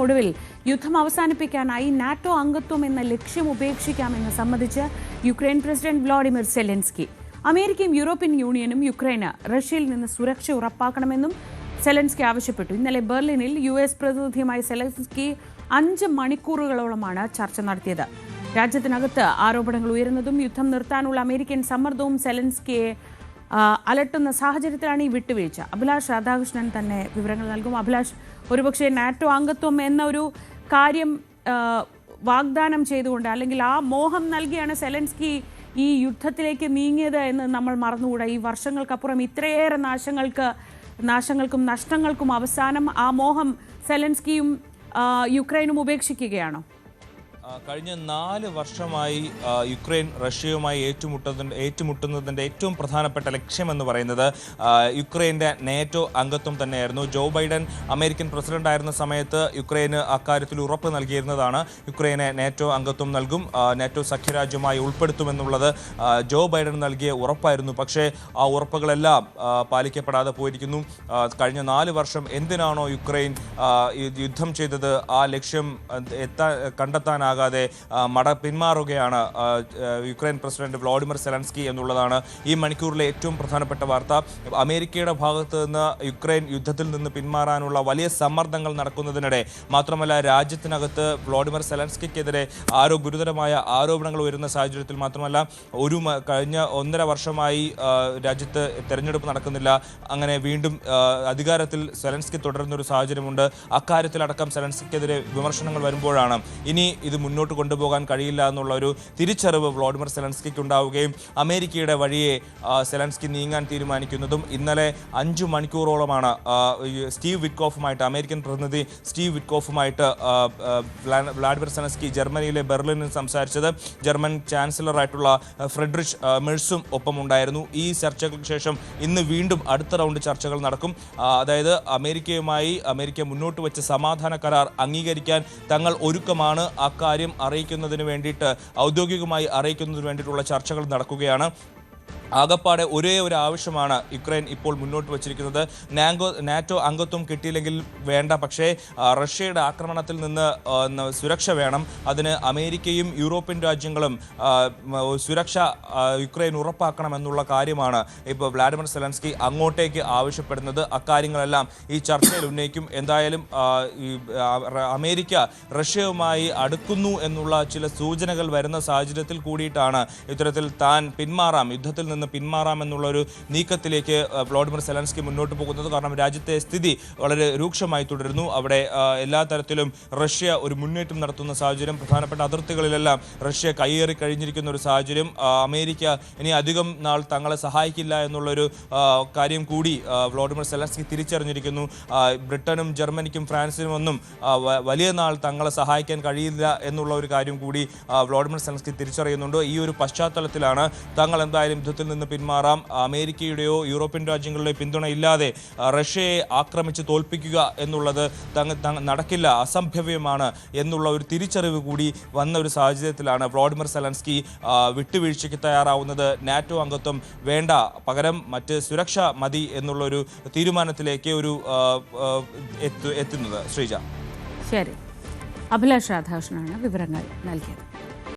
ഒടുവിൽ യുദ്ധം അവസാനിപ്പിക്കാനായി നാറ്റോ അംഗത്വം എന്ന ലക്ഷ്യം ഉപേക്ഷിക്കാമെന്ന് സമ്മതിച്ച് യുക്രൈൻ പ്രസിഡന്റ് വ്ളാഡിമിർ സെലൻസ്കി. അമേരിക്കയും യൂറോപ്യൻ യൂണിയനും യുക്രൈന് റഷ്യയിൽ നിന്ന് സുരക്ഷ ഉറപ്പാക്കണമെന്നും സെലൻസ്കി ആവശ്യപ്പെട്ടു. ഇന്നലെ ബെർലിനിൽ US പ്രതിനിധിയുമായി സെലൻസ്കി 5 മണിക്കൂറുകളോളമാണ് ചർച്ച നടത്തിയത്. രാജ്യത്തിനകത്ത് ആരോപണങ്ങൾ ഉയരുന്നതും യുദ്ധം നിർത്താനുള്ള അമേരിക്കൻ സമ്മർദ്ദവും സെലൻസ്കിയെ അലട്ടുന്ന സാഹചര്യത്തിലാണ് ഈ വിട്ടുവീഴ്ച. അഭിലാഷ് രാധാകൃഷ്ണൻ തന്നെ വിവരങ്ങൾ നൽകും. അഭിലാഷ്, ഒരുപക്ഷെ നാറ്റോ അംഗത്വം എന്ന ഒരു കാര്യം വാഗ്ദാനം ചെയ്തുകൊണ്ട് അല്ലെങ്കിൽ ആ മോഹം നൽകിയാണ് സെലൻസ്കി ഈ യുദ്ധത്തിലേക്ക് നീങ്ങിയത് എന്ന് നമ്മൾ മറന്നുകൂടാ. ഈ വർഷങ്ങൾക്കപ്പുറം ഇത്രയേറെ നാശങ്ങൾക്കും നഷ്ടങ്ങൾക്കും അവസാനം ആ മോഹം സെലൻസ്കിയും യുക്രൈനും ഉപേക്ഷിക്കുകയാണോ? കഴിഞ്ഞ 4 വർഷമായി യുക്രൈൻ റഷ്യയുമായി ഏറ്റുമുട്ടുന്നതിൻ്റെ ഏറ്റവും പ്രധാനപ്പെട്ട ലക്ഷ്യമെന്ന് പറയുന്നത് യുക്രൈൻ്റെ നാറ്റോ അംഗത്വം തന്നെയായിരുന്നു. ജോ ബൈഡൻ അമേരിക്കൻ പ്രസിഡന്റ് ആയിരുന്ന സമയത്ത് യുക്രൈന് അക്കാര്യത്തിൽ ഉറപ്പ് നൽകിയിരുന്നതാണ്. യുക്രൈനെ നാറ്റോ അംഗത്വം നൽകും, നാറ്റോ സഖ്യരാജ്യമായി ഉൾപ്പെടുത്തുമെന്നുള്ളത് ജോ ബൈഡൻ നൽകിയ ഉറപ്പായിരുന്നു. പക്ഷേ ആ ഉറപ്പുകളെല്ലാം പാലിക്കപ്പെടാതെ പോയിരിക്കുന്നു. കഴിഞ്ഞ 4 വർഷം എന്തിനാണോ യുക്രൈൻ യുദ്ധം ചെയ്തത് ആ ലക്ഷ്യം കണ്ടെത്താനാകാതെ പിന്മാറുകയാണ് യുക്രൈൻ പ്രസിഡന്റ് വ്ളാഡിമിർ സെലൻസ്കി എന്നുള്ളതാണ് ഈ മണിക്കൂറിലെ ഏറ്റവും പ്രധാനപ്പെട്ട വാർത്ത. അമേരിക്കയുടെ ഭാഗത്ത് നിന്ന് യുക്രൈൻ യുദ്ധത്തിൽ നിന്ന് പിന്മാറാനുള്ള വലിയ സമ്മർദ്ദങ്ങൾ നടക്കുന്നതിനിടെ മാത്രമല്ല രാജ്യത്തിനകത്ത് വ്ളാഡിമിർ സെലൻസ്കിക്കെതിരെ ഗുരുതരമായ ആരോപണങ്ങൾ ഉയരുന്ന സാഹചര്യത്തിൽ മാത്രമല്ല കഴിഞ്ഞ 1.5 വർഷമായി രാജ്യത്ത് തെരഞ്ഞെടുപ്പ് നടക്കുന്നില്ല. അങ്ങനെ വീണ്ടും അധികാരത്തിൽ സെലൻസ്കി തുടരുന്നൊരു സാഹചര്യമുണ്ട്. അക്കാര്യത്തിലടക്കം സെലൻസ്കിക്കെതിരെ വിമർശനങ്ങൾ വരുമ്പോഴാണ് ഇനി ഇത് മുന്നോട്ട് കൊണ്ടുപോകാൻ കഴിയില്ല എന്നുള്ള ഒരു തിരിച്ചറിവ് വ്ളാഡിമിർ സെലൻസ്കിക്ക് ഉണ്ടാവുകയും അമേരിക്കയുടെ വഴിയെ സെലൻസ്കി നീങ്ങാൻ തീരുമാനിക്കുന്നതും. ഇന്നലെ 5 മണിക്കൂറോളമാണ് സ്റ്റീവ് വിറ്റ്കോഫുമായിട്ട് അമേരിക്കൻ പ്രതിനിധി സ്റ്റീവ് വിറ്റ്കോഫുമായിട്ട് വ്ളാഡിമിർ സെലൻസ്കി ജർമ്മനിയിലെ ബെർലിനിൽ സംസാരിച്ചത്. ജർമ്മൻ ചാൻസലറായിട്ടുള്ള ഫ്രെഡറിച്ച് മെഴ്സും ഒപ്പമുണ്ടായിരുന്നു. ഈ ചർച്ചകൾക്ക് ശേഷം ഇന്ന് വീണ്ടും അടുത്ത റൗണ്ട് ചർച്ചകൾ നടക്കും. അതായത് അമേരിക്ക മുന്നോട്ട് വെച്ച സമാധാന കരാർ അംഗീകരിക്കാൻ തങ്ങൾ ഒരുക്കമാണ്. അക്കാര്യം അറിയിക്കുന്നതിന് വേണ്ടിയിട്ട് ഔദ്യോഗികമായി അറിയിക്കുന്നതിന് വേണ്ടിയിട്ടുള്ള ചർച്ചകൾ നടക്കുകയാണ്. ആകപ്പാടെ ഒരേ ഒരു ആവശ്യമാണ് യുക്രൈൻ ഇപ്പോൾ മുന്നോട്ട് വച്ചിരിക്കുന്നത്. നാറ്റോ അംഗത്വം കിട്ടിയില്ലെങ്കിൽ വേണ്ട, പക്ഷേ റഷ്യയുടെ ആക്രമണത്തിൽ നിന്ന് സുരക്ഷ വേണം. അതിന് അമേരിക്കയും യൂറോപ്യൻ രാജ്യങ്ങളും സുരക്ഷ യുക്രൈൻ ഉറപ്പാക്കണമെന്നുള്ള കാര്യമാണ് ഇപ്പോൾ വ്ളാഡിമിർ സെലൻസ്കി അങ്ങോട്ടേക്ക് ആവശ്യപ്പെടുന്നത്. അക്കാര്യങ്ങളെല്ലാം ഈ ചർച്ചയിൽ ഉന്നയിക്കും. എന്തായാലും അമേരിക്ക റഷ്യയുമായി അടുക്കുന്നു എന്നുള്ള ചില സൂചനകൾ വരുന്ന സാഹചര്യത്തിൽ കൂടിയിട്ടാണ് ഇത്തരത്തിൽ താൻ യുദ്ധത്തിൽ നിന്ന് പിന്മാറാമെന്നുള്ള ഒരു നീക്കത്തിലേക്ക് വ്ളാഡിമിർ സെലൻസ്കി മുന്നോട്ട് പോകുന്നത്. കാരണം രാജ്യത്തെ സ്ഥിതി വളരെ രൂക്ഷമായി തുടരുന്നു. അവിടെ എല്ലാ തരത്തിലും റഷ്യ ഒരു മുന്നേറ്റം നടത്തുന്ന സാഹചര്യം, പ്രധാനപ്പെട്ട അതിർത്തികളിലെല്ലാം റഷ്യ കയ്യേറി കഴിഞ്ഞിരിക്കുന്ന ഒരു സാഹചര്യം. അമേരിക്ക ഇനി അധികം നാൾ തങ്ങളെ സഹായിക്കില്ല എന്നുള്ളൊരു കാര്യം കൂടി വ്ളാഡിമിർ സെലൻസ്കി തിരിച്ചറിഞ്ഞിരിക്കുന്നു. ബ്രിട്ടനും ജർമ്മനിക്കും ഫ്രാൻസിനും ഒന്നും വലിയ നാൾ തങ്ങളെ സഹായിക്കാൻ കഴിയില്ല എന്നുള്ള ഒരു കാര്യം കൂടി വ്ളാഡിമിർ സെലൻസ്കി തിരിച്ചറിയുന്നുണ്ട്. ഈ ഒരു പശ്ചാത്തലത്തിലാണ് തങ്ങൾ എന്തായാലും യുദ്ധത്തിൽ നിന്ന് പിന്മാറാം, അമേരിക്കയുടെയോ യൂറോപ്യൻ രാജ്യങ്ങളുടെയോ പിന്തുണയില്ലാതെ റഷ്യയെ ആക്രമിച്ച് തോൽപ്പിക്കുക എന്നുള്ളത് നടക്കില്ല, അസംഭവ്യമാണ് എന്നുള്ള ഒരു തിരിച്ചറിവ് കൂടി വന്ന ഒരു സാഹചര്യത്തിലാണ് വ്ളാഡിമിർ സെലൻസ്കി വിട്ടുവീഴ്ചയ്ക്ക് തയ്യാറാവുന്നത്. നാറ്റോ അംഗത്വം വേണ്ട, പകരം മറ്റ് സുരക്ഷ മതി എന്നുള്ളൊരു തീരുമാനത്തിലേക്ക് എത്തുന്നത്. ശ്രീജ. ശരി, അഭിലാഷ് രാധാകൃഷ്ണനാണ് വിവരങ്ങൾ നൽകിയത്.